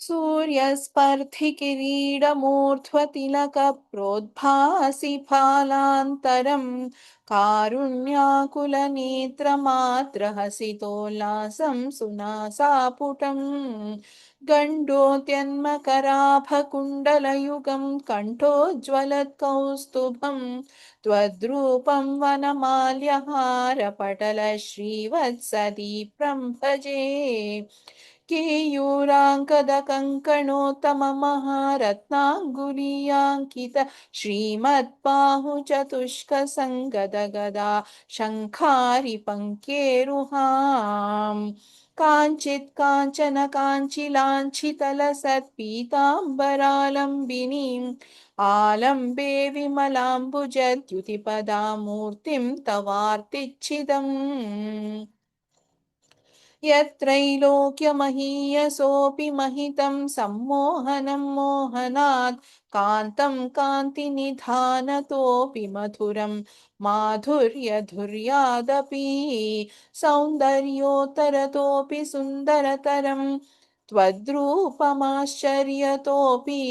सूर्यस्पर्धिकिरीडमूर्ध्वतिलकप्रोद्भासि फालान्तरं कारुण्याकुलनेत्रमात्रहसितोल्लासं सुनासापुटम् गण्डोद्यन्मकराभकुण्डलयुगं कण्ठोज्ज्वलत्कौस्तुभं त्वद्रूपं वनमाल्यहारपटलश्रीवत्सदीप्रं भजे केयूराङ्कदकङ्कणोत्तममहारत्नाङ्गुलीयाङ्कित श्रीमद्बाहुचतुष्कसङ्गदगदा शङ्खारिपङ्केरुहाम् काञ्चित् काञ्चन काञ्चिलाञ्छितलसत्पीताम्बरालम्बिनीम् आलम्बे विमलाम्बुजद्युतिपदामूर्तिं तवार्तिच्छिदम् यत्रैलोक्यमहीयसोऽपि महितं सम्मोहनं मोहनात् कान्तं कान्तिनिधानतोऽपि मधुरं माधुर्यधुर्यादपि सौन्दर्योत्तरतोऽपि सुन्दरतरं त्वद्रूपमाश्चर्यतोऽपि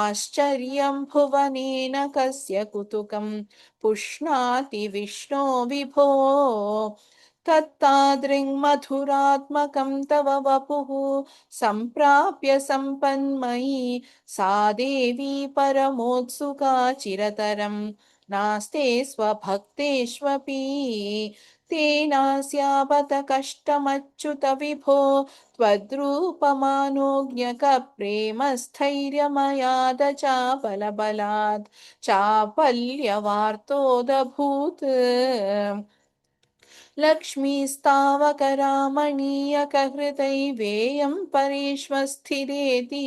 आश्चर्यं भुवनेन कस्य कुतुकं पुष्णाति विष्णो विभो तत्तादृङ्मधुरात्मकं तव वपुः सम्प्राप्य सम्पन्मयी सा देवी परमोत्सुका चिरतरं नास्ते स्वभक्तेष्वपि तेनास्यापत कष्टमच्युत विभो त्वद्रूपमानोज्ञकप्रेमस्थैर्यमयाद चापलबलात् चापल्यवार्तोदभूत् लक्ष्मीस्तावकरामणीयकहृदैवेयं परेष्वस्थिरेति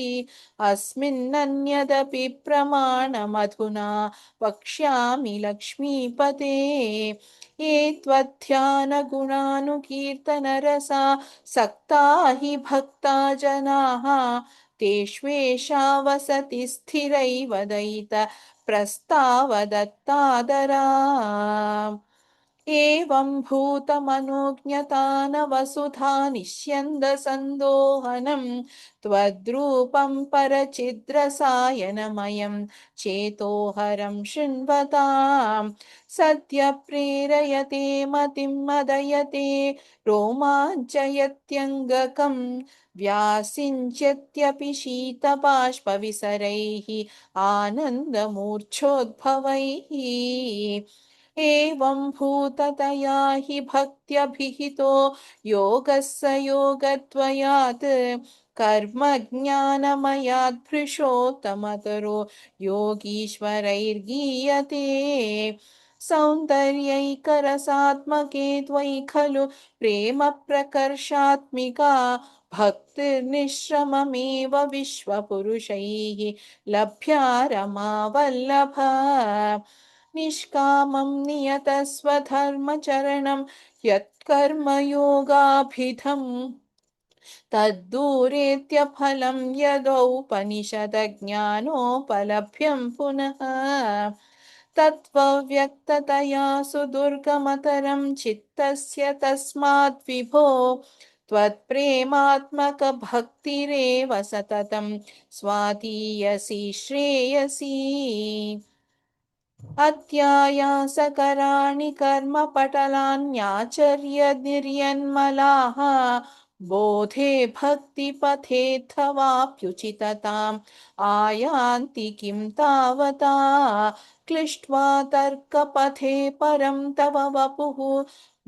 अस्मिन्नन्यदपि प्रमाणमधुना वक्ष्यामि लक्ष्मीपते ये त्वध्यानगुणानुकीर्तनरसा सक्ता हि भक्ता जनाः तेष्वेषा वसति स्थिरैव दयित प्रस्तावदत्तादरा एवं भूतमनोज्ञतानवसुधा निष्यन्दसन्दोहनं त्वद्रूपं परचिद्रसायनमयं चेतोहरं शृण्वतां सद्य प्रेरयते मतिं मदयते रोमाञ्चयत्यङ्गकं व्यासिञ्च्यत्यपि शीतबाष्पविसरैः आनन्दमूर्च्छोद्भवैः एवं भूततया हि भक्त्यभिहितो योगः स योगद्वयात् कर्मज्ञानमयात् भृशोत्तमतरो योगीश्वरैर्गीयते सौन्दर्यैकरसात्मके त्वयि खलु प्रेम प्रकर्षात्मिका भक्तिर्निश्रममेव विश्वपुरुषैः लभ्या रमावल्लभा निष्कामं नियतस्वधर्मचरणं यत्कर्मयोगाभिधम् तद्दूरेत्यफलं यदौपनिषदज्ञानोपलभ्यं पुनः तत्त्वव्यक्ततया सुदुर्गमतरं चित्तस्य तस्माद् विभो त्वत्प्रेमात्मकभक्तिरेव सततं स्वातीयसि श्रेयसी अत्यायासकराणि कर्मपटलान्याचर्य निर्यन्मलाः बोधे भक्तिपथेऽथवाप्युचितताम् आयान्ति किं तावता क्लिष्ट्वा तर्कपथे परं तव वपुः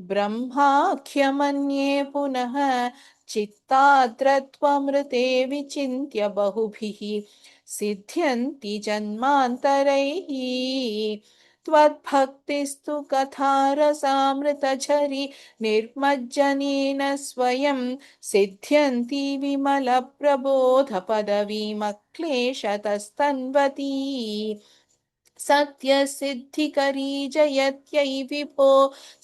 ब्रह्माख्यमन्ये पुनः चित्ताद्रत्वमृते विचिन्त्य बहुभिः सिद्ध्यन्ति जन्मान्तरैः त्वद्भक्तिस्तु कथारसामृतझरि निर्मज्जनेन स्वयं सिद्ध्यन्ति विमलप्रबोधपदवीमक्लेशतस्तन्वती सत्यसिद्धिकरी जयत्यै विभो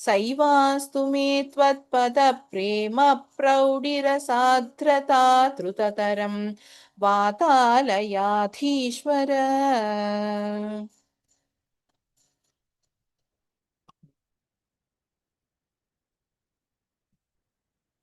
सैवास्तु मे त्वत्पदप्रेम प्रौढिरसाद्रता द्रुततरं वातालयाधीश्वर